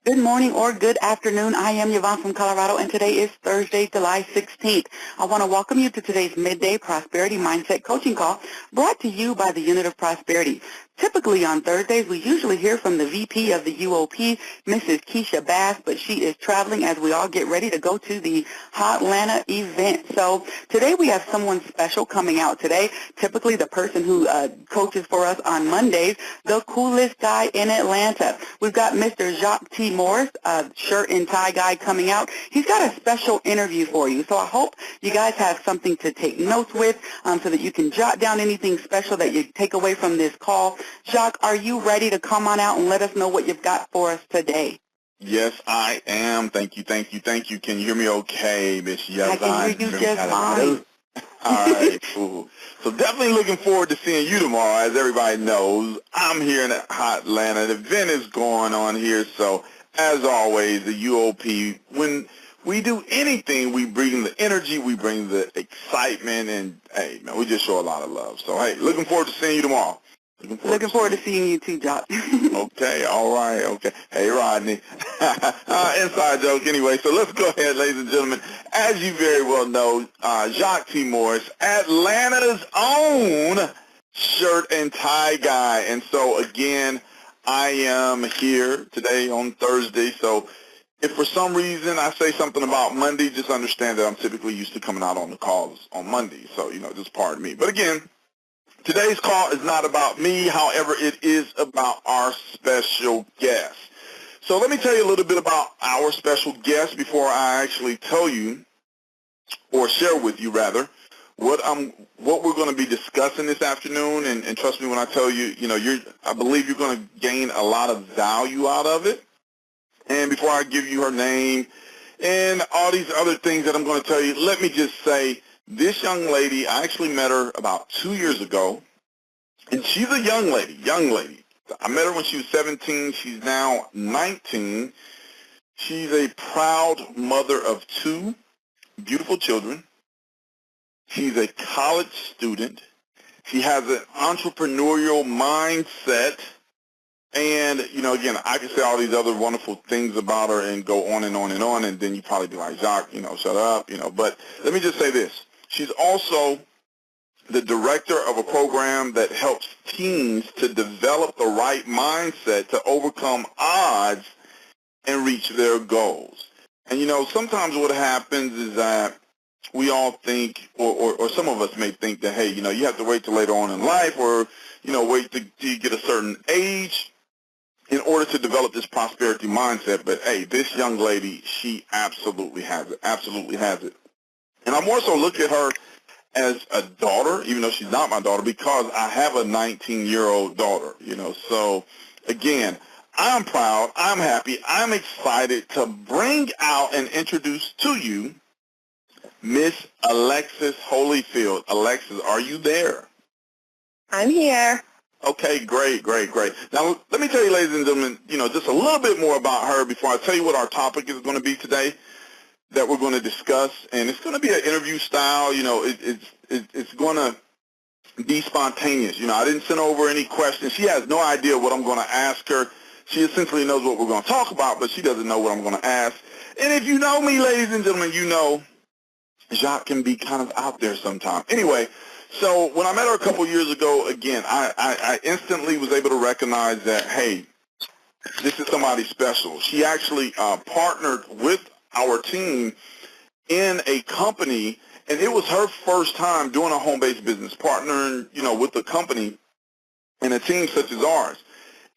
Good morning or good afternoon. I am Yvonne from Colorado, and today is Thursday, July 16th. I want to welcome you to today's Midday Prosperity Mindset Coaching Call brought to you by the Unit of Prosperity. Typically on Thursdays, we usually hear from the VP of the UOP, Mrs. Keisha Bass, but she is traveling as we all get ready to go to the Hotlanta event. So today we have someone special coming out today. Typically the person who coaches for us on Mondays, the coolest guy in Atlanta. We've got Mr. Jacques T. Morris, shirt and tie guy, coming out. He's got a special interview for you. So I hope you guys have something to take notes with so that you can jot down anything special that you take away from this call. Jacques, are you ready to come on out and let us know what you've got for us today? Yes, I am. Thank you. Can you hear me okay, Miss Yvonne? I can hear you just fine. All right, cool. So definitely looking forward to seeing you tomorrow. As everybody knows, I'm here in Hotlanta. The event is going on here. So as always, the UOP, when we do anything, we bring the energy, we bring the excitement, and, hey, man, we just show a lot of love. So, hey, looking forward to seeing you tomorrow. Looking forward to seeing you too, Jacques. Okay, all right, okay. Hey, Rodney. Inside joke anyway. So let's go ahead, ladies and gentlemen. As you very well know, Jacques T. Morris, Atlanta's own shirt and tie guy. And so, again, I am here today on Thursday. So if for some reason I say something about Monday, just understand that I'm typically used to coming out on the calls on Monday. So, just pardon me. But again, today's call is not about me. However, it is about our special guest. So let me tell you a little bit about our special guest before I actually tell you, or share with you rather, what we're going to be discussing this afternoon. And trust me when I tell you, I believe you're going to gain a lot of value out of it. And before I give you her name and all these other things that I'm going to tell you, let me just say, this young lady, I actually met her about 2 years ago, and she's a young lady. I met her when she was 17. She's now 19. She's a proud mother of 2 beautiful children. She's a college student. She has an entrepreneurial mindset. And, again, I can say all these other wonderful things about her and go on and on and on, and then you probably be like, Jacques, shut up, But let me just say this. She's also the director of a program that helps teens to develop the right mindset to overcome odds and reach their goals. And, sometimes what happens is that we all think, or some of us may think that, hey, you have to wait till later on in life or, wait till you get a certain age in order to develop this prosperity mindset. But, hey, this young lady, she absolutely has it. And I more so look at her as a daughter, even though she's not my daughter, because I have a 19-year-old daughter, So, again, I'm proud, I'm happy, I'm excited to bring out and introduce to you Miss Alexis Holifield. Alexis, are you there? I'm here. Okay, great. Now, let me tell you, ladies and gentlemen, just a little bit more about her before I tell you what our topic is going to be today that we're going to discuss. And it's going to be an interview style. It's going to be spontaneous. I didn't send over any questions. She has no idea what I'm going to ask her. She essentially knows what we're going to talk about, but she doesn't know what I'm going to ask. And if you know me, ladies and gentlemen, you know Jacques can be kind of out there sometimes. Anyway, so when I met her a couple years ago, again, I instantly was able to recognize that, hey, this is somebody special. She actually partnered with our team in a company, and it was her first time doing a home-based business, partnering, with a company and a team such as ours.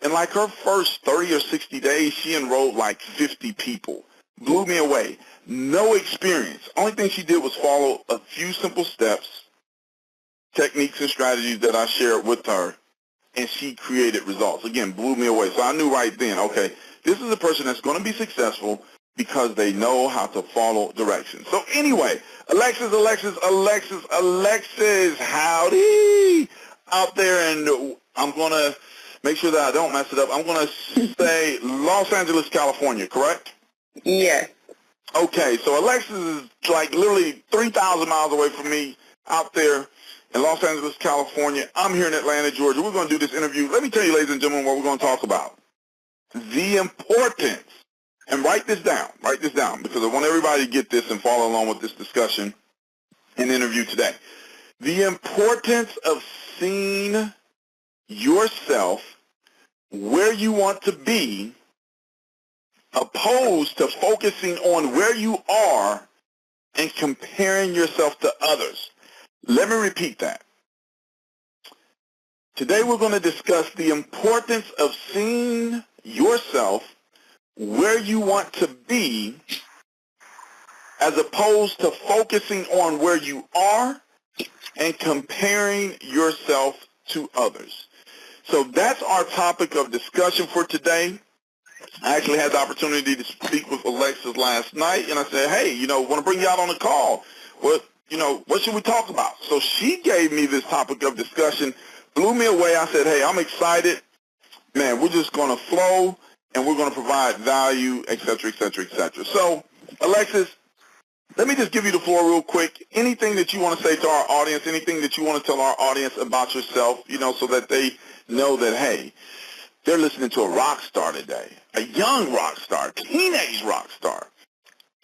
And like her first 30 or 60 days, she enrolled like 50 people. Blew me away. No experience. Only thing she did was follow a few simple steps, techniques and strategies that I shared with her, and she created results. Again, blew me away. So I knew right then, okay, this is a person that's going to be successful because they know how to follow directions. So anyway, Alexis, howdy out there, and I'm going to make sure that I don't mess it up. I'm going to say Los Angeles, California, correct? Yes. Okay, so Alexis is like literally 3,000 miles away from me out there in Los Angeles, California. I'm here in Atlanta, Georgia. We're going to do this interview. Let me tell you, ladies and gentlemen, what we're going to talk about. The importance and write this down, because I want everybody to get this and follow along with this discussion and interview today. The importance of seeing yourself where you want to be, opposed to focusing on where you are and comparing yourself to others. Let me repeat that. Today we're going to discuss the importance of seeing yourself where you want to be, as opposed to focusing on where you are and comparing yourself to others. So that's our topic of discussion for today. I actually had the opportunity to speak with Alexis last night, and I said, hey, want to bring you out on a call. What should we talk about? So she gave me this topic of discussion, blew me away. I said, hey, I'm excited. Man, we're just going to flow, and we're going to provide value, et cetera, et cetera, et cetera. So, Alexis, let me just give you the floor real quick. Anything that you want to say to our audience, anything that you want to tell our audience about yourself, so that they know that, hey, they're listening to a rock star today, a young rock star, teenage rock star.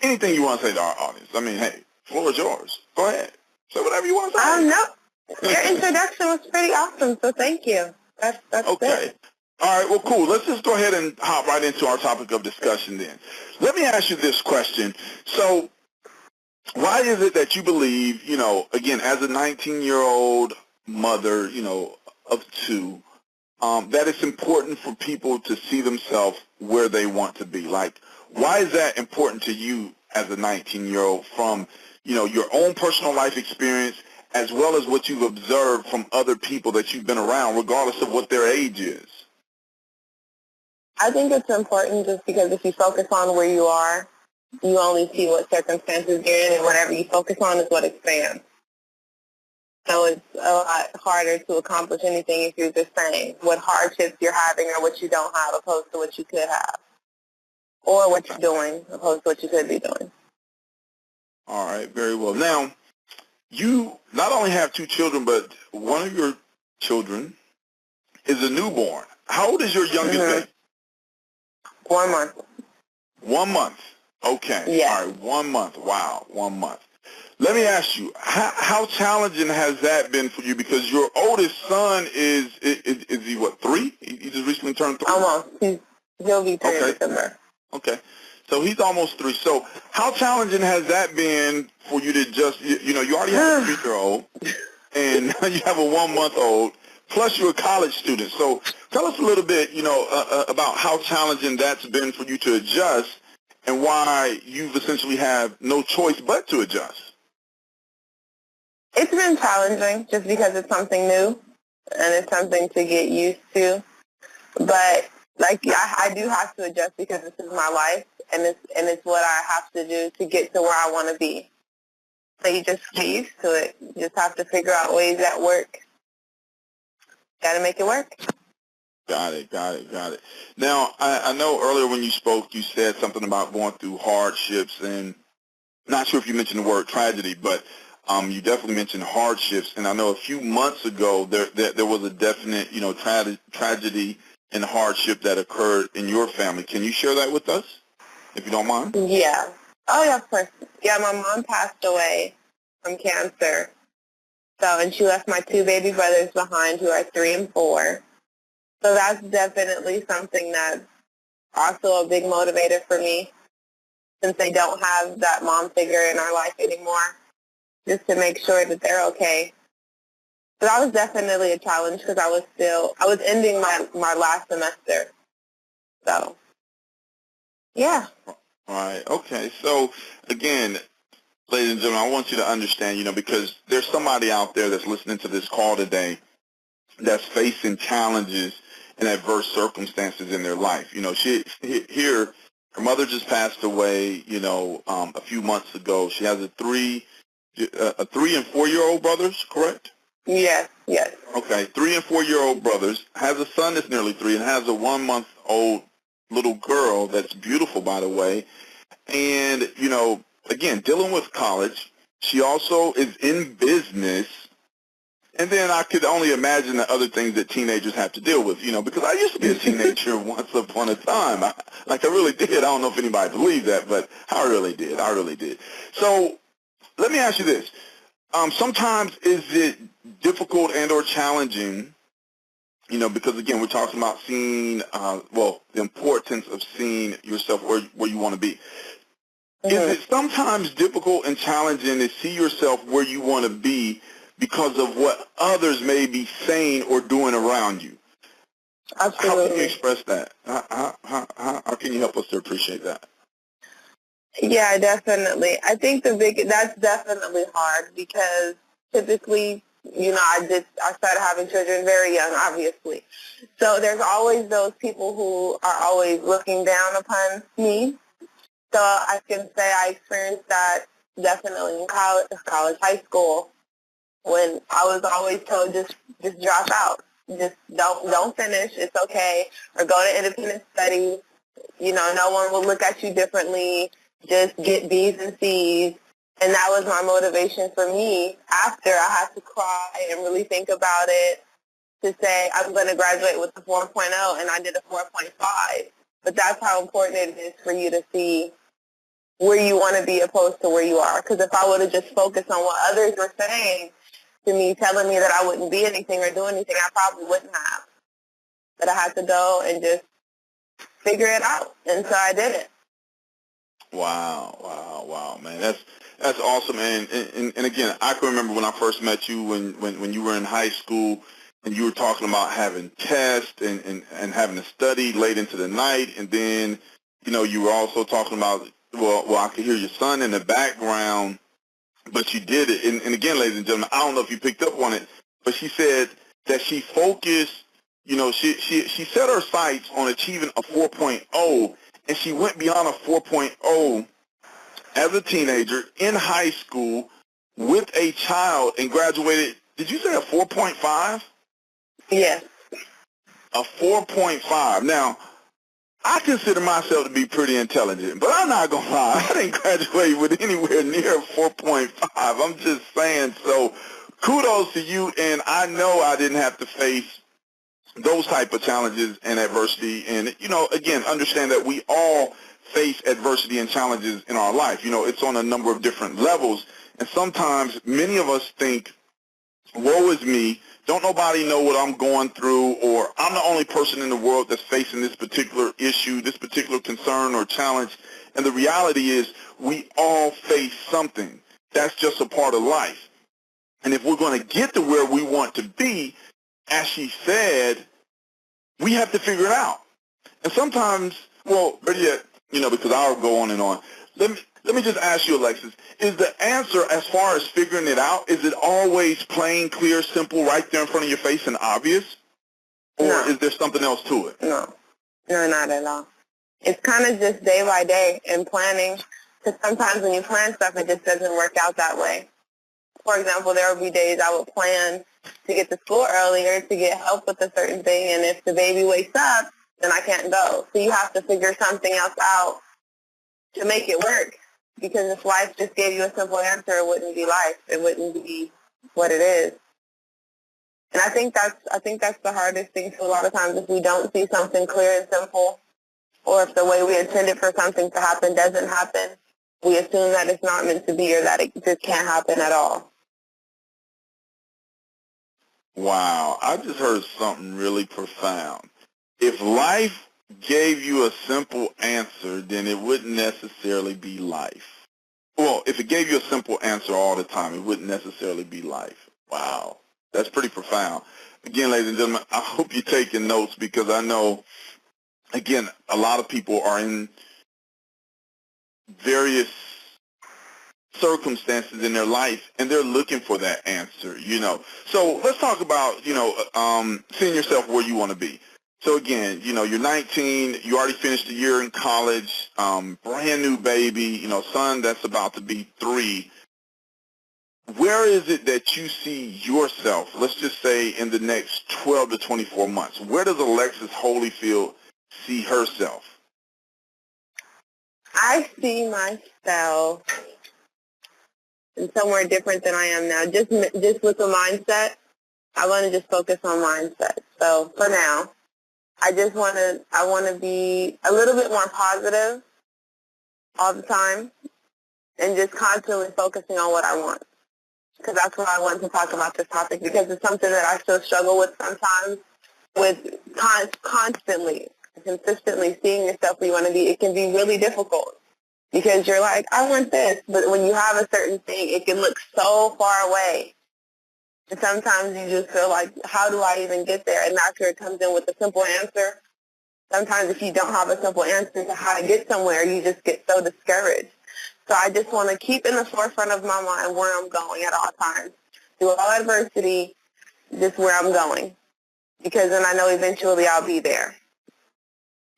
Anything you want to say to our audience? I mean, hey, the floor is yours. Go ahead. Say whatever you want to say. No. Your introduction was pretty awesome, so thank you. That's okay. Good. All right, well, cool. Let's just go ahead and hop right into our topic of discussion then. Let me ask you this question. So why is it that you believe, again, as a 19-year-old mother, of two, that it's important for people to see themselves where they want to be? Like, why is that important to you as a 19-year-old from, your own personal life experience, as well as what you've observed from other people that you've been around, regardless of what their age is? I think it's important just because if you focus on where you are, you only see what circumstances you're in, and whatever you focus on is what expands. So it's a lot harder to accomplish anything if you're just saying what hardships you're having or what you don't have opposed to what you could have, or what you're doing opposed to what you could be doing. All right, very well. Now, you not only have two children, but one of your children is a newborn. How old is your youngest baby? 1 month. 1 month. Okay. Yeah. All right, 1 month. Wow, 1 month. Let me ask you, how challenging has that been for you? Because your oldest son is he what, 3? He just recently turned 3? Almost. He'll be 3 in December. Okay. So he's almost 3. So how challenging has that been for you to just, you already have a 3-year-old, and now you have a 1-month-old, plus you're a college student. So tell us a little bit, about how challenging that's been for you to adjust, and why you've essentially have no choice but to adjust. It's been challenging just because it's something new and it's something to get used to. But I do have to adjust because this is my life and it's what I have to do to get to where I want to be. So you just get used to it. You just have to figure out ways that work. Got to make it work. Got it. Now, I know earlier when you spoke, you said something about going through hardships, and not sure if you mentioned the word tragedy, but you definitely mentioned hardships. And I know a few months ago there was a definite, tragedy and hardship that occurred in your family. Can you share that with us, if you don't mind? Yeah. Oh, yeah, of course. Yeah, my mom passed away from cancer. So, and she left my 2 baby brothers behind who are 3 and 4. So that's definitely something that's also a big motivator for me, since they don't have that mom figure in our life anymore, just to make sure that they're okay. So that was definitely a challenge because I was ending my last semester. So, yeah. All right. Okay. So, again, ladies and gentlemen, I want you to understand, because there's somebody out there that's listening to this call today that's facing challenges and adverse circumstances in their life. Her mother just passed away, a few months ago. She has a 3 and 4-year-old brothers, correct? Yes. Okay, 3 and 4-year-old brothers, has a son that's nearly 3, and has a 1-month-old little girl that's beautiful, by the way. And, again, dealing with college. She also is in business, And then I could only imagine the other things that teenagers have to deal with, because I used to be a teenager once upon a time. I really did. I don't know if anybody believes that, but I really did. I really did. So let me ask you this. Sometimes is it difficult and or challenging, because, again, we're talking about seeing, the importance of seeing yourself where you want to be. Is it sometimes difficult and challenging to see yourself where you want to be because of what others may be saying or doing around you? Absolutely. How can you express that? How can you help us to appreciate that? Yeah, definitely. I think that's definitely hard because typically, I started having children very young, obviously. So there's always those people who are always looking down upon me. So I can say I experienced that definitely in college, high school, when I was always told just drop out, just don't finish, it's okay, or go to independent studies. No one will look at you differently. Just get B's and C's. And that was my motivation for me after I had to cry and really think about it to say I'm going to graduate with a 4.0, and I did a 4.5. But that's how important it is for you to see where you want to be opposed to where you are. Because if I would have just focused on what others were saying to me, telling me that I wouldn't be anything or do anything, I probably wouldn't have. But I had to go and just figure it out. And so I did it. Wow, man. That's awesome, man. And again, I can remember when I first met you when you were in high school and you were talking about having tests and having to study late into the night, and then, you were also talking about, well, I could hear your son in the background, but you did it. And again, ladies and gentlemen, I don't know if you picked up on it, but she said that she focused, she set her sights on achieving a 4.0, and she went beyond a 4.0 as a teenager in high school with a child and graduated. Did you say a 4.5? Yes. A 4.5. Now, I consider myself to be pretty intelligent, but I'm not going to lie. I didn't graduate with anywhere near 4.5. I'm just saying, so kudos to you, and I know I didn't have to face those type of challenges and adversity. And, again, understand that we all face adversity and challenges in our life. It's on a number of different levels, and sometimes many of us think, woe is me, don't nobody know what I'm going through, or I'm the only person in the world that's facing this particular issue, this particular concern or challenge. And the reality is we all face something. That's just a part of life. And if we're going to get to where we want to be, as she said, we have to figure it out. And sometimes, well, better yet, because I'll go on and on. Let me just ask you, Alexis, is the answer as far as figuring it out, is it always plain, clear, simple, right there in front of your face and obvious? Or is there something else to it? No, not at all. It's kind of just day by day and planning, because sometimes when you plan stuff, it just doesn't work out that way. For example, there will be days I would plan to get to school earlier to get help with a certain thing, and if the baby wakes up, then I can't go. So you have to figure something else out to make it work, because if life just gave you a simple answer, it wouldn't be life. It wouldn't be what it is. And I think that's the hardest thing too. A lot of times, if we don't see something clear and simple, or if the way we intended for something to happen doesn't happen, we assume that it's not meant to be or that it just can't happen at all. Wow, I just heard something really profound. If life gave you a simple answer, then it wouldn't necessarily be life. Well, if it gave you a simple answer all the time, it wouldn't necessarily be life. Wow, that's pretty profound. Again, ladies and gentlemen, I hope you're taking notes, because I know, again, a lot of people are in various circumstances in their life, and they're looking for that answer, So let's talk about, seeing yourself where you want to be. So again, you're 19, you already finished a year in college, brand new baby, son that's about to be 3. Where is it that you see yourself, let's just say in the next 12 to 24 months? Where does Alexis Holifield see herself? I see myself in somewhere different than I am now, just with the mindset I want to just focus on mindset. So for now, I want to be a little bit more positive all the time and just constantly focusing on what I want. Because that's why I wanted to talk about this topic, because it's something that I still struggle with sometimes, with constantly, consistently seeing yourself where you want to be. It can be really difficult because you're like, I want this, but when you have a certain thing, it can look so far away. And sometimes you just feel like, how do I even get there? And that's where it comes in with a simple answer. Sometimes if you don't have a simple answer to how to get somewhere, you just get so discouraged. So I just want to keep in the forefront of my mind where I'm going at all times. Through all adversity, just where I'm going. Because then I know eventually I'll be there.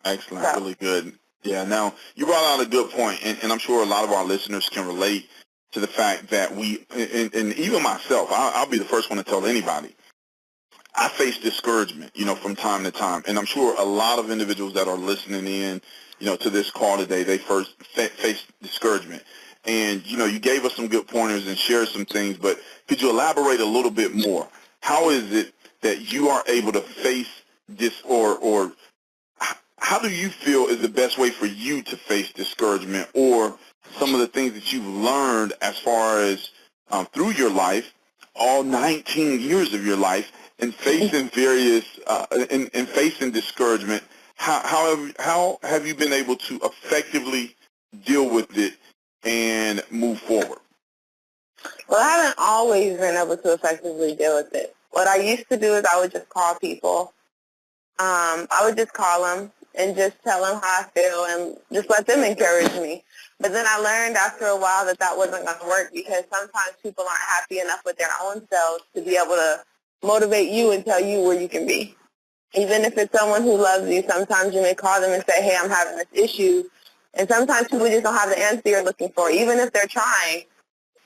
Excellent. So. Really good. Yeah, now, you brought out a good point, and I'm sure a lot of our listeners can relate to the fact that we, and even myself, I'll be the first one to tell anybody, I face discouragement, from time to time. And I'm sure a lot of individuals that are listening in, to this call today, they first face discouragement. And, you gave us some good pointers and shared some things, but could you elaborate a little bit more? How is it that you are able to face this, or how do you feel is the best way for you to face discouragement, or some of the things that you've learned as far as through your life, all 19 years of your life, and facing various and facing discouragement? How have you been able to effectively deal with it and move forward? Well, I haven't always been able to effectively deal with it. What I used to do is I would just call people. I would just call them and just tell them how I feel and just let them encourage me. But then I learned after a while that that wasn't going to work, because sometimes people aren't happy enough with their own selves to be able to motivate you and tell you where you can be. Even if it's someone who loves you, sometimes you may call them and say, hey, I'm having this issue. And sometimes people just don't have the answer you're looking for. Even if they're trying,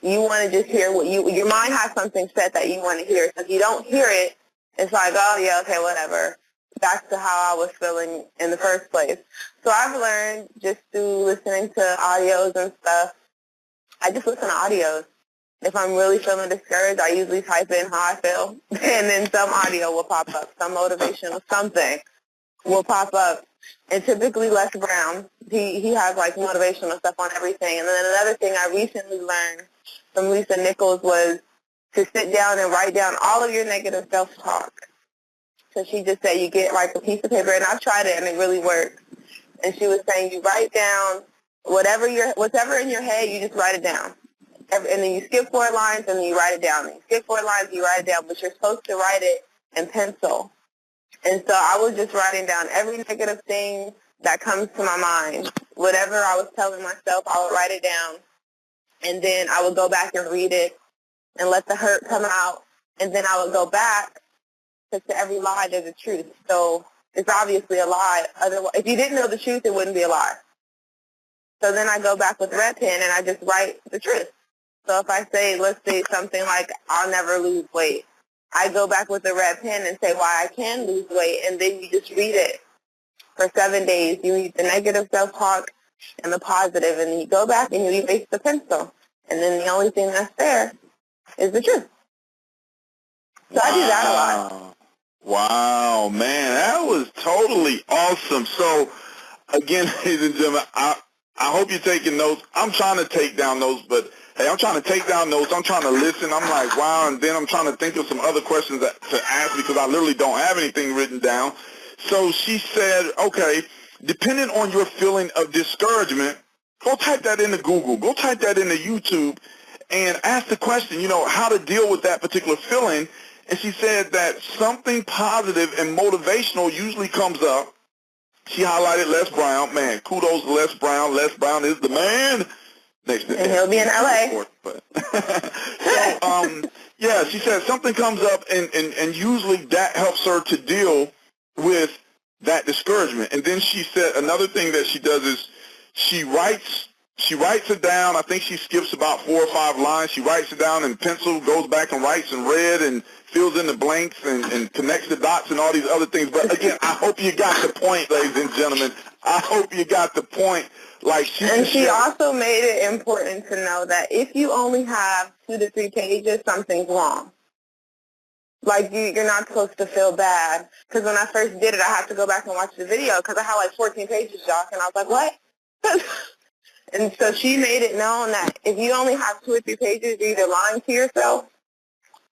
you want to just hear what your mind has something set that you want to hear. So if you don't hear it, it's like, oh, yeah, okay, whatever. Back to how I was feeling in the first place. So I've learned just through listening to audios and stuff. I just listen to audios. If I'm really feeling discouraged, I usually type in how I feel, and then some audio will pop up. Some motivational something will pop up. And typically Les Brown, he has like motivational stuff on everything. And then another thing I recently learned from Lisa Nichols was to sit down and write down all of your negative self-talk. So she just said you get like a piece of paper, and I've tried it and it really works. And she was saying you write down whatever in your head, you just write it down. And then you skip 4 lines and then you write it down. And you skip 4 lines, you write it down, but you're supposed to write it in pencil. And so I was just writing down every negative thing that comes to my mind. Whatever I was telling myself, I would write it down. And then I would go back and read it and let the hurt come out. And then I would go back, because to every lie there's a truth. So it's obviously a lie. Otherwise, if you didn't know the truth, it wouldn't be a lie. So then I go back with red pen and I just write the truth. So if I say, let's say something like, I'll never lose weight, I go back with the red pen and say why I can lose weight, and then you just read it for 7 days. You read the negative self-talk and the positive, and then you go back and you erase the pencil. And then the only thing that's there is the truth. So I do that a lot. Wow, man, that was totally awesome. So, again, ladies and gentlemen, I hope you're taking notes. I'm trying to take down notes, but, hey, I'm trying to take down notes. I'm trying to listen. I'm like, wow, and then I'm trying to think of some other questions to ask, because I literally don't have anything written down. So she said, okay, depending on your feeling of discouragement, go type that into Google. Go type that into YouTube and ask the question, how to deal with that particular feeling. And she said that something positive and motivational usually comes up. She highlighted Les Brown. Man, kudos to Les Brown. Les Brown is the man. Next to and he'll be in L.A. So, yeah, she said something comes up, and usually that helps her to deal with that discouragement. And then she said another thing that she does is she writes it down. I think she skips about 4 or 5 lines. She writes it down in pencil, goes back and writes in red, and fills in the blanks and connects the dots and all these other things. But again, I hope you got the point, ladies and gentlemen. I hope you got the point. And she also made it important to know that if you only have 2 to 3 pages, something's wrong. Like, you're not supposed to feel bad. Because when I first did it, I had to go back and watch the video because I had like 14 pages, Jock, and I was like, what? And so she made it known that if you only have 2 or 3 pages, you're either lying to yourself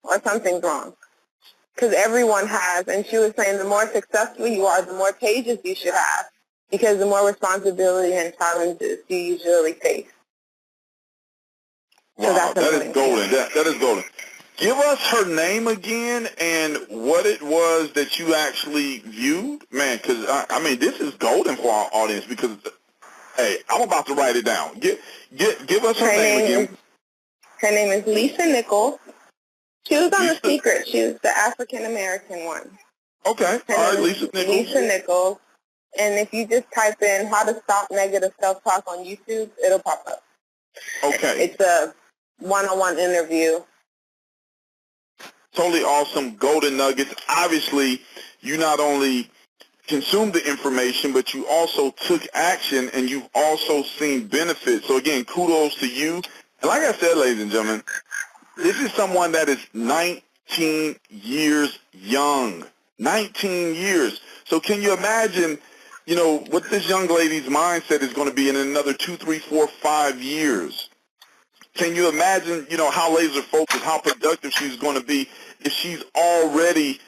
or something's wrong. Because everyone has. And she was saying the more successful you are, the more pages you should have. Because the more responsibility and challenges you usually face. Wow, So that's that is important. golden. That is golden. Give us her name again and what it was that you actually viewed. Man, because, I mean, this is golden for our audience because, hey, I'm about to write it down. Give us her name again. Her name is Lisa Nichols. She was on Lisa? The Secret. She was the African-American one. Okay. All right, Lisa Nichols. Lisa Nichols. And if you just type in how to stop negative self-talk on YouTube, it'll pop up. Okay. It's a one-on-one interview. Totally awesome. Golden nuggets. Obviously, you not only consumed the information, but you also took action and you've also seen benefits. So again, kudos to you. And like I said, ladies and gentlemen, this is someone that is 19 years young. 19 years. So can you imagine, you know, what this young lady's mindset is going to be in another 2, 3, 4, 5 years? Can you imagine, you know, how laser focused, how productive she's going to be if she's already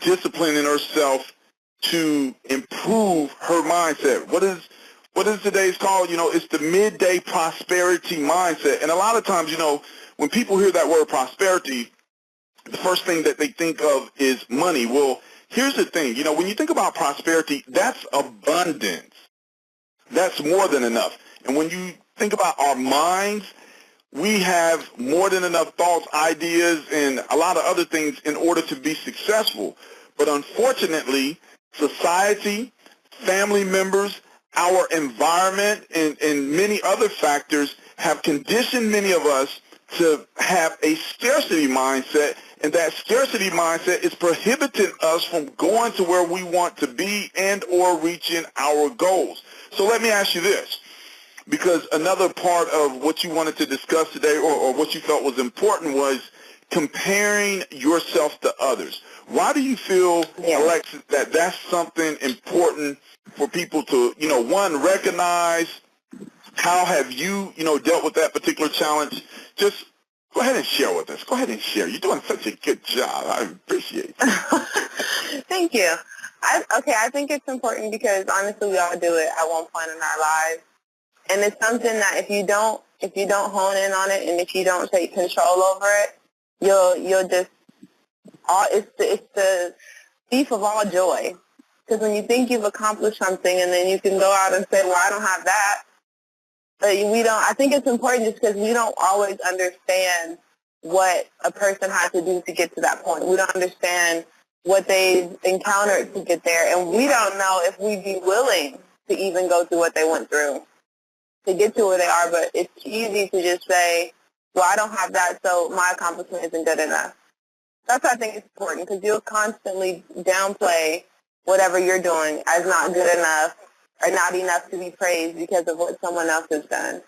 disciplining herself to improve her mindset? What is today's called? You know, it's the midday prosperity mindset. And a lot of times, you know, when people hear that word prosperity, the first thing that they think of is money. Well, here's the thing. You know, when you think about prosperity, that's abundance. That's more than enough. And when you think about our minds, we have more than enough thoughts, ideas, and a lot of other things in order to be successful. But unfortunately, society, family members, our environment, and many other factors have conditioned many of us to have a scarcity mindset, and that scarcity mindset is prohibiting us from going to where we want to be and or reaching our goals. So let me ask you this, because another part of what you wanted to discuss today or what you felt was important was comparing yourself to others. Why do you feel, Alexis, that that's something important for people to, you know, one, recognize? How have you, you know, dealt with that particular challenge? Just go ahead and share with us. Go ahead and share. You're doing such a good job. I appreciate it. Thank you. I think it's important because honestly we all do it at one point in our lives. And it's something that if you don't hone in on it and if you don't take control over it, you'll just it's the thief of all joy. Because when you think you've accomplished something and then you can go out and say, well, I don't have that. But I think it's important just because we don't always understand what a person has to do to get to that point. We don't understand what they've encountered to get there. And we don't know if we'd be willing to even go through what they went through to get to where they are. But it's easy to just say, well, I don't have that, so my accomplishment isn't good enough. That's why I think it's important, because you'll constantly downplay whatever you're doing as not good enough or not enough to be praised because of what someone else has done.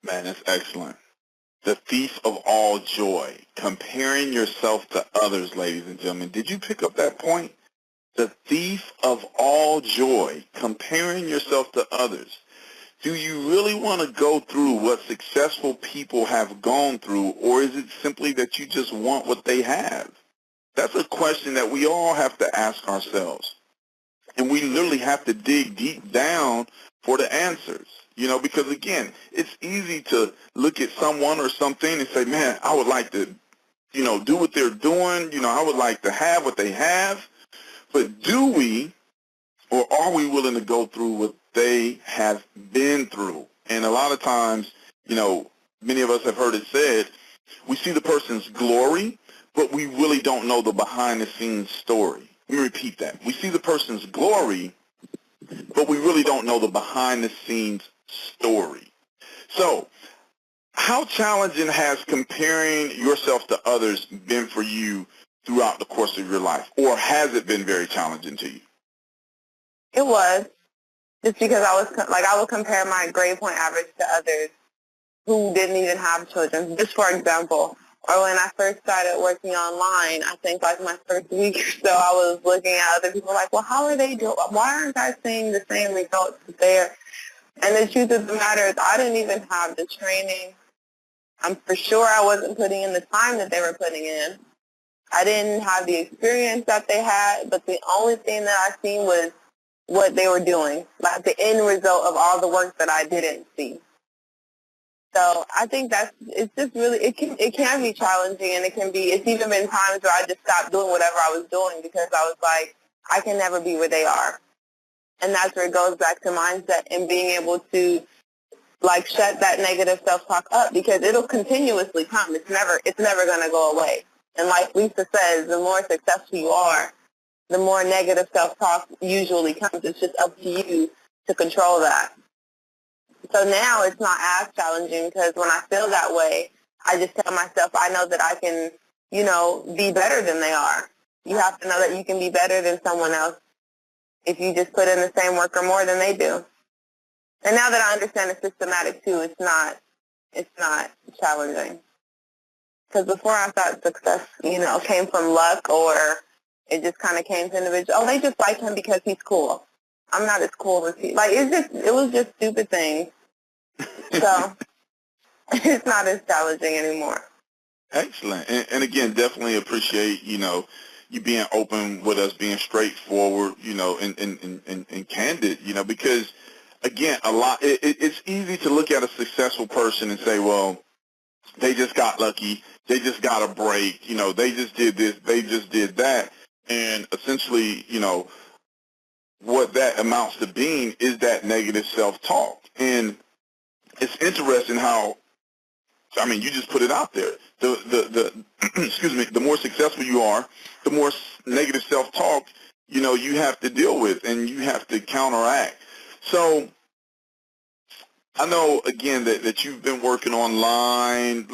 Man, that's excellent. The thief of all joy, comparing yourself to others, ladies and gentlemen. Did you pick up that point? The thief of all joy, comparing yourself to others. Do you really want to go through what successful people have gone through, or is it simply that you just want what they have? That's a question that we all have to ask ourselves. And we literally have to dig deep down for the answers, you know, because, again, it's easy to look at someone or something and say, man, I would like to, you know, do what they're doing. You know, I would like to have what they have. But do we, or are we willing to go through what they have been through? And a lot of times, you know, many of us have heard it said, we see the person's glory, but we really don't know the behind-the-scenes story. Let me repeat that. We see the person's glory, but we really don't know the behind-the-scenes story. So how challenging has comparing yourself to others been for you throughout the course of your life? Or has it been very challenging to you? It was, just because I would compare my grade point average to others who didn't even have children. Just for example, or when I first started working online, I think like my first week or so, I was looking at other people like, well, how are they doing? Why aren't I seeing the same results there? And the truth of the matter is I didn't even have the training. I'm for sure I wasn't putting in the time that they were putting in. I didn't have the experience that they had, but the only thing that I seen was what they were doing, like the end result of all the work that I didn't see. So I think it's just really, it can be challenging, and it's even been times where I just stopped doing whatever I was doing because I was like, I can never be where they are. And that's where it goes back to mindset and being able to like shut that negative self-talk up, because it'll continuously come. It's never going to go away. And like Lisa says, the more successful you are, the more negative self-talk usually comes. It's just up to you to control that. So now it's not as challenging because when I feel that way, I just tell myself, I know that I can, be better than they are. You have to know that you can be better than someone else if you just put in the same work or more than they do. And now that I understand it's systematic too, it's not challenging. Because before I thought success, came from luck, or it just kind of came to individuals. Oh, they just like him because he's cool. I'm not as cool as he. Like, it was just stupid things. So it's not as challenging anymore. Excellent. And again, definitely appreciate, you being open with us, being straightforward, and candid, because, again, it's easy to look at a successful person and say, well, they just got lucky, they just got a break, they just did this, they just did that. And essentially, what that amounts to being is that negative self-talk. And it's interesting how, you just put it out there. The excuse me, the more successful you are, the more negative self-talk, you have to deal with and you have to counteract. So I know, again, that you've been working online,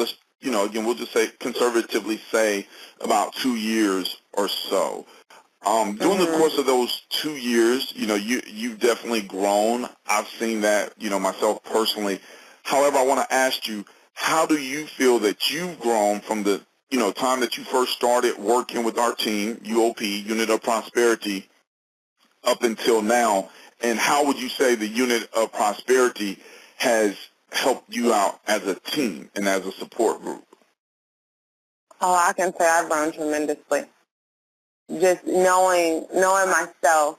again, we'll just say, conservatively say, about 2 years or so. During the course of those 2 years, you've definitely grown. I've seen that, myself personally. However, I want to ask you, how do you feel that you've grown from the, time that you first started working with our team, UOP, Unit of Prosperity, up until now? And how would you say the Unit of Prosperity has helped you out as a team and as a support group? Oh, I can say I've grown tremendously. Just knowing myself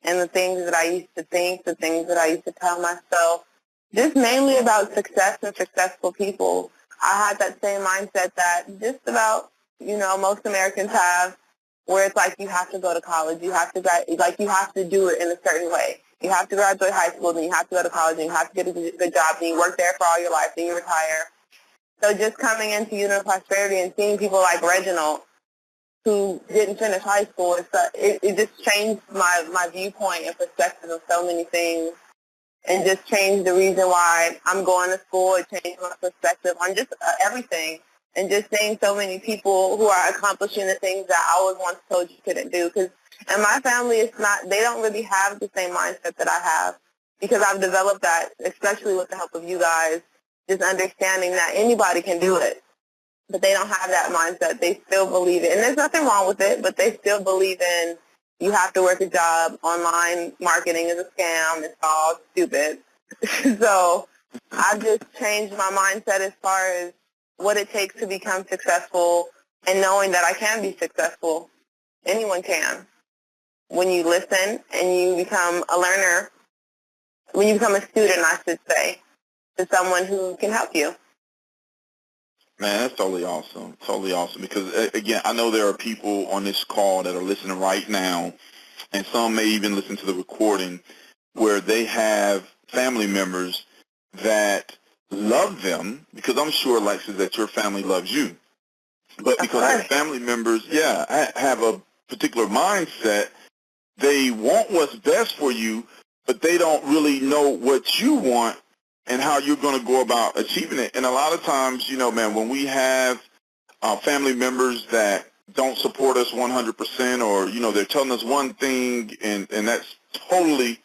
and the things that I used to think, the things that I used to tell myself, just mainly about success and successful people. I had that same mindset that just about, most Americans have, where it's like you have to go to college, you have to do it in a certain way. You have to graduate high school, then you have to go to college, and you have to get a good job, and you work there for all your life, then you retire. So just coming into Unit of Prosperity and seeing people like Reginald, who didn't finish high school, it just changed my viewpoint and perspective of so many things, and just changed the reason why I'm going to school. It changed my perspective on just everything, and just seeing so many people who are accomplishing the things that I was once told you couldn't do. And my family, they don't really have the same mindset that I have, because I've developed that, especially with the help of you guys, just understanding that anybody can do it. But they don't have that mindset. They still believe it. And there's nothing wrong with it, but they still believe in you have to work a job. Online marketing is a scam. It's all stupid. So I've just changed my mindset as far as what it takes to become successful, and knowing that I can be successful. Anyone can. When you listen and you become a learner, when you become a student, I should say, to someone who can help you. Man, that's totally awesome. Totally awesome. Because, again, I know there are people on this call that are listening right now, and some may even listen to the recording, where they have family members that love them, because I'm sure, Alexis, that your family loves you. But because their family members, have a particular mindset, they want what's best for you, but they don't really know what you want and how you're going to go about achieving it. And a lot of times, when we have family members that don't support us 100%, or, they're telling us one thing and that's total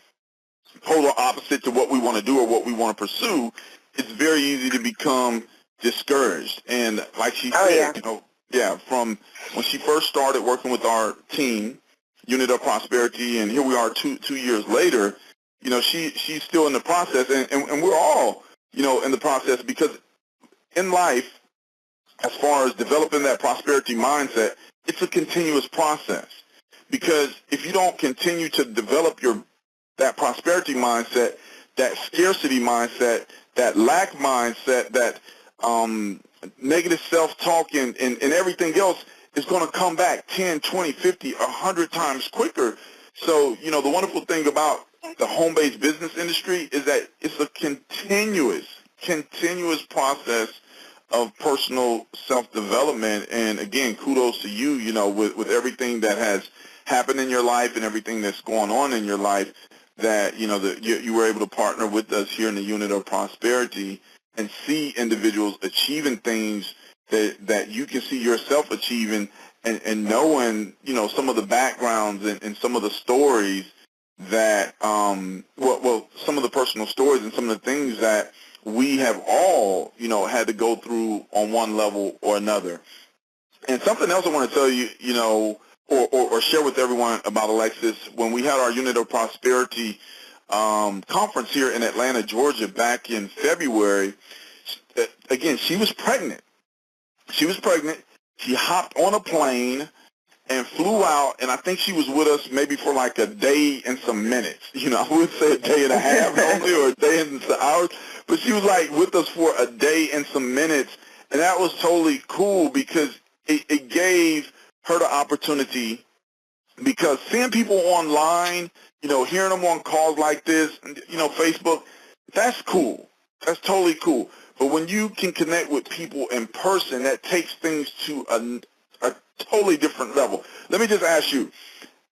opposite to what we want to do or what we want to pursue, it's very easy to become discouraged. And like she Oh, said, yeah. you know, yeah, from when she first started working with our team, Unit of Prosperity, and here we are two years later, you know, she's still in the process, and we're all, you know, in the process, because in life, as far as developing that prosperity mindset, it's a continuous process. Because if you don't continue to develop that prosperity mindset, that scarcity mindset, that lack mindset, that negative self-talk and everything else is going to come back 10, 20, 50, 100 times quicker. So, you know, the wonderful thing about the home-based business industry is that it's a continuous process of personal self-development. And again, kudos to you, you know, with everything that has happened in your life and everything that's going on in your life, that, you know, that you were able to partner with us here in the Unit of Prosperity and see individuals achieving things that you can see yourself achieving, and knowing, you know, some of the backgrounds and some of the stories that, well, some of the personal stories and some of the things that we have all, you know, had to go through on one level or another. And something else I want to tell you, you know, or share with everyone about Alexis, when we had our Unit of Prosperity conference here in Atlanta, Georgia, back in February, again, she was pregnant. She hopped on a plane and flew out, and I think she was with us maybe for like a day and some minutes. You know, I would say a day and a half only, or a day and some hours, but she was like with us for a day and some minutes, and that was totally cool because it gave her the opportunity, because seeing people online, you know, hearing them on calls like this, you know, Facebook, that's cool. That's totally cool. But when you can connect with people in person, that takes things to a totally different level. Let me just ask you,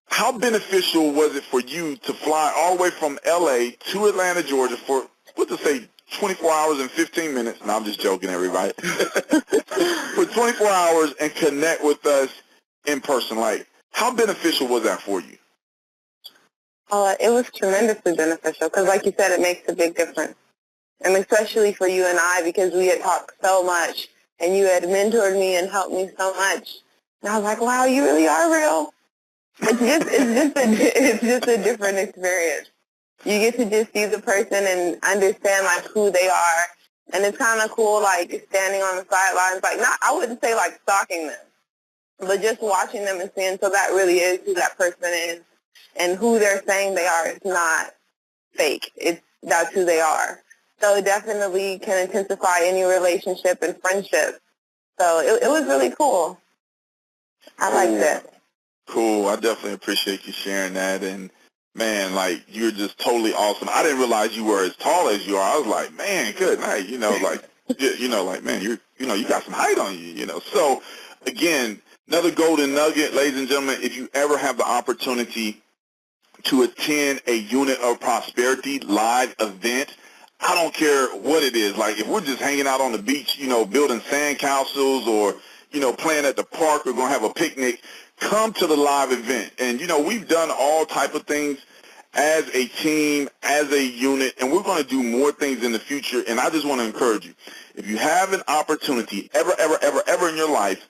how beneficial was it for you to fly all the way from L.A. to Atlanta, Georgia for, what to say, 24 hours and 15 minutes? No, I'm just joking, everybody. For 24 hours and connect with us in person. Like, how beneficial was that for you? It was tremendously beneficial because, like you said, it makes a big difference. And especially for you and I, because we had talked so much and you had mentored me and helped me so much. And I was like, wow, you really are real. It's just a different experience. You get to just see the person and understand like who they are. And it's kind of cool, like standing on the sidelines, like not, I wouldn't say like stalking them, but just watching them and seeing, so that really is who that person is, and who they're saying they are is not fake. That's who they are. So it definitely can intensify any relationship and friendship. So it was really cool. I liked it. Cool. I definitely appreciate you sharing that. And man, like, you're just totally awesome. I didn't realize you were as tall as you are. I was like, man, good night. You know, like, you know, like, man, you got some height on you, you know. So again, another golden nugget, ladies and gentlemen, if you ever have the opportunity to attend a Unit of Prosperity live event, I don't care what it is. Like, if we're just hanging out on the beach, you know, building sand castles, or, you know, playing at the park, or going to have a picnic, come to the live event. And, you know, we've done all type of things as a team, as a unit, and we're going to do more things in the future. And I just want to encourage you, if you have an opportunity ever in your life,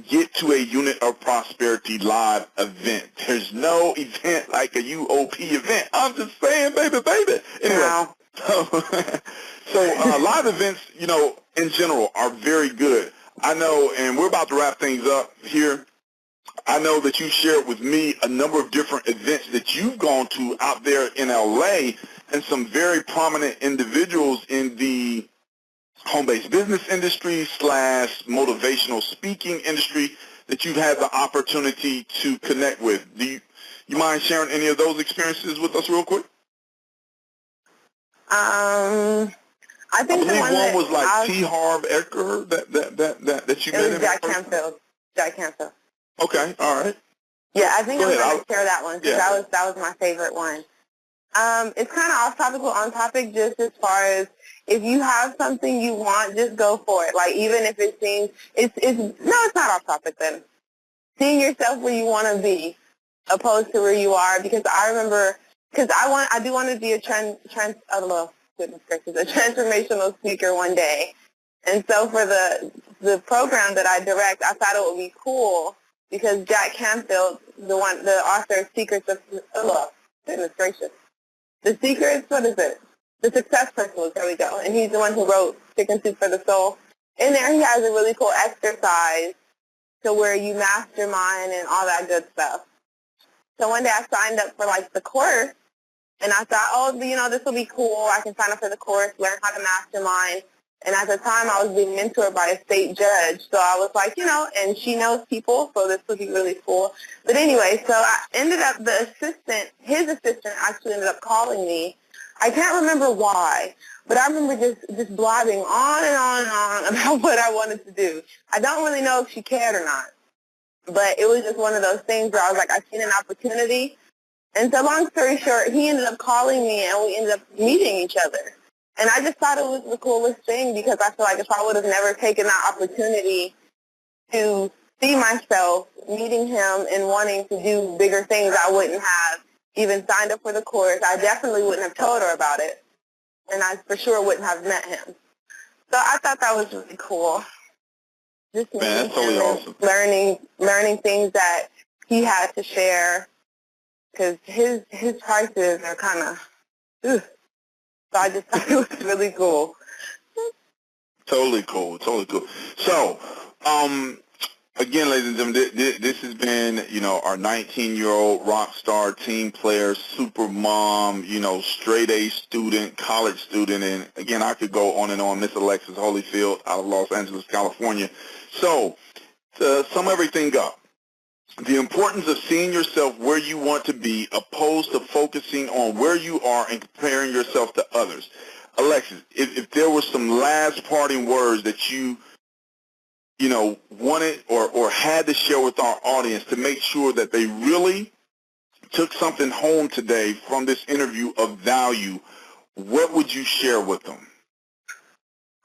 get to a Unit of Prosperity live event. There's no event like a UOP event. I'm just saying, baby. Anyway, Wow. so live events, you know, in general are very good. I know, and we're about to wrap things up here. I know that you shared with me a number of different events that you've gone to out there in LA, and some very prominent individuals in the home-based business industry / motivational speaking industry that you've had the opportunity to connect with. Do you mind sharing any of those experiences with us real quick? I think I believe one was like T. Harv Eker that you met. It was Jack Canfield. Okay, all right. Yeah, I think I'm going I'll to share that one, because that was my favorite one. It's kind of off topic, but on topic, just as far as if you have something you want, just go for it. Like, even if it seems, it's not off topic then. Seeing yourself where you want to be, opposed to where you are, because I remember, because I do want to be a transformational speaker one day. And so for the program that I direct, I thought it would be cool because Jack Canfield, the author of Secrets of, goodness gracious, The Secrets, what is it? The Success Principles, there we go. And he's the one who wrote Chicken Soup for the Soul. In there he has a really cool exercise to where you mastermind and all that good stuff. So one day I signed up for like the course, and I thought, oh, this will be cool. I can sign up for the course, learn how to mastermind. And at the time, I was being mentored by a state judge. So I was like, and she knows people, so this would be really cool. But anyway, so I ended up, his assistant actually ended up calling me. I can't remember why, but I remember just blabbing on and on and on about what I wanted to do. I don't really know if she cared or not, but it was just one of those things where I was like, I've seen an opportunity. And so long story short, he ended up calling me, and we ended up meeting each other. And I just thought it was the coolest thing because I feel like if I would have never taken that opportunity to see myself meeting him and wanting to do bigger things, I wouldn't have even signed up for the course. I definitely wouldn't have told her about it. And I for sure wouldn't have met him. So I thought that was really cool. Just Man, that's totally awesome. Learning things that he had to share because his prices are kind of, so I just thought it was really cool. Totally cool. So, again, ladies and gentlemen, this has been, our 19-year-old rock star, team player, super mom, straight A student, college student, and again, I could go on and on, Miss Alexis Holifield out of Los Angeles, California. So, to sum everything up, the importance of seeing yourself where you want to be opposed to focusing on where you are and comparing yourself to others. Alexis, if there were some last parting words that you wanted or had to share with our audience to make sure that they really took something home today from this interview of value, what would you share with them?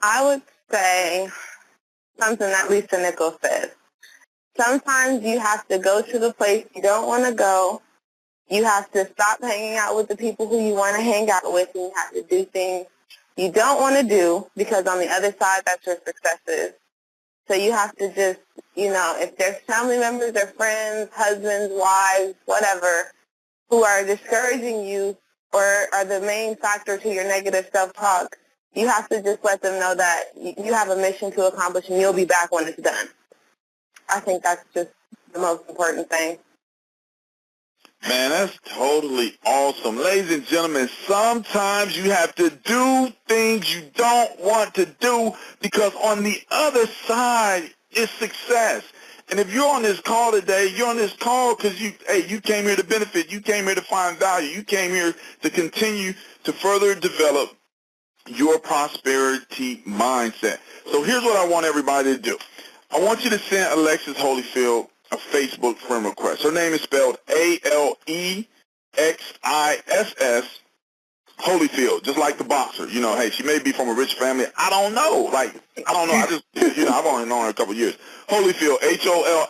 I would say something that Lisa Nichols said. Sometimes you have to go to the place you don't want to go. You have to stop hanging out with the people who you want to hang out with, and you have to do things you don't want to do because on the other side, that's where success is. So you have to just, if there's family members or friends, husbands, wives, whatever, who are discouraging you or are the main factor to your negative self-talk, you have to just let them know that you have a mission to accomplish and you'll be back when it's done. I think that's just the most important thing. Man, that's totally awesome. Ladies and gentlemen, sometimes you have to do things you don't want to do because on the other side is success. And if you're on this call today, you're on this call because you came here to benefit. You came here to find value. You came here to continue to further develop your prosperity mindset. So here's what I want everybody to do. I want you to send Alexis Holifield a Facebook friend request. Her name is spelled Alexis Holifield, just like the boxer. Hey, she may be from a rich family. I don't know. I just, I've only known her a couple of years. Holifield, Holifield,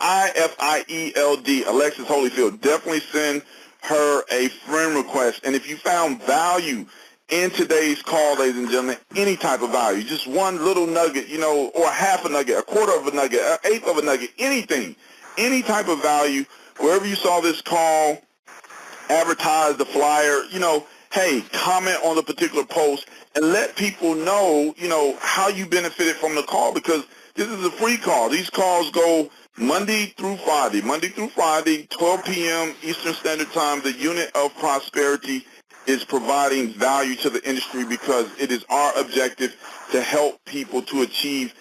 Alexis Holifield. Definitely send her a friend request. And if you found value in today's call, ladies and gentlemen, any type of value, just one little nugget, or half a nugget, a quarter of a nugget, an eighth of a nugget, anything, any type of value, wherever you saw this call, advertise the flyer, hey, comment on the particular post and let people know, how you benefited from the call because this is a free call. These calls go Monday through Friday, 12 p.m. Eastern Standard Time. The Unit of Prosperity is providing value to the industry because it is our objective to help people to achieve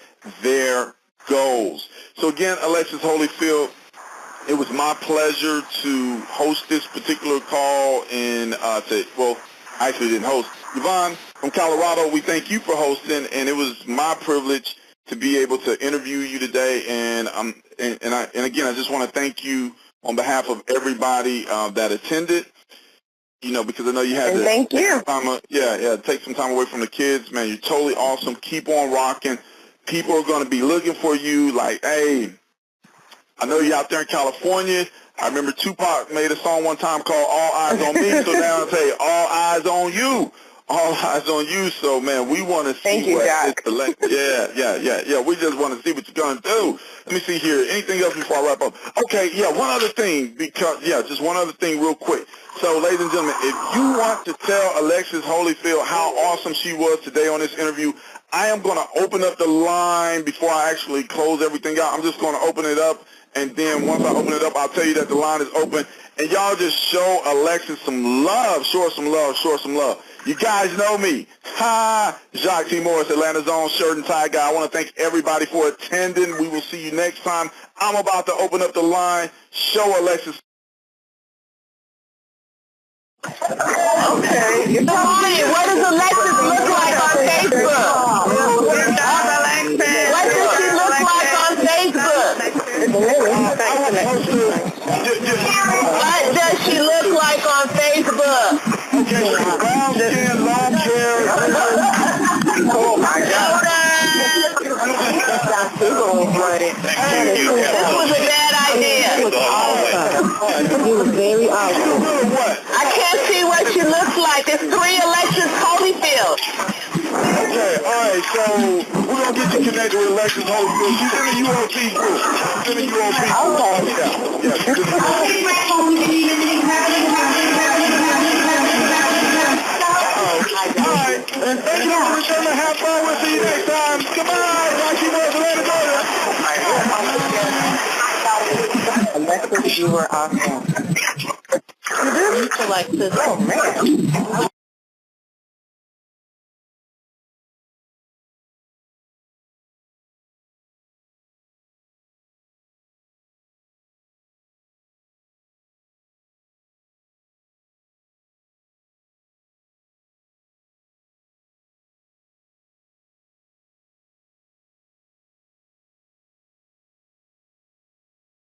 their goals. So again, Alexis Holifield, it was my pleasure to host this particular call and actually didn't host. Yvonne from Colorado, we thank you for hosting, and it was my privilege to be able to interview you today. And again, I just want to thank you on behalf of everybody that attended. Because I know you had to thank you. Take some time away from the kids. Man, you're totally awesome. Keep on rocking. People are going to be looking for you like, hey, I know you're out there in California. I remember Tupac made a song one time called All Eyes on Me. So now I say, all eyes on you. All eyes on you, so man, we want to see Thank you, what Doc. this election. Yeah. We just want to see what you're gonna do. Let me see here. Anything else before I wrap up? Okay, one other thing, just one other thing real quick. So, ladies and gentlemen, if you want to tell Alexis Holifield how awesome she was today on this interview, I am going to open up the line before I actually close everything out. I'm just going to open it up, and then once I open it up, I'll tell you that the line is open. And y'all just show Alexis some love. Show her some love. Show her some love. You guys know me. Jacques T. Morris, Atlanta's own shirt and tie guy. I want to thank everybody for attending. We will see you next time. I'm about to open up the line. Show Alexis. Okay. Tony, what does Alexis look like on Facebook? What does she look like on Facebook? What does she look like on Facebook? Okay, brown skin, long hair. Oh my God. This was a bad idea. It was very awesome. I can't see what she looks like. It's 3 Alexis Holifield. Okay, all right, so we're going to get you connected with Alexis Holifield. She's in the UOP group. She's in the UOP group. Yeah, she's in the UOP. All right, and thank you for returning. Have fun. We'll see you next time. Goodbye. Rocky was Atlanta, Georgia. Alexis, you were awesome. Alexis. Oh, man.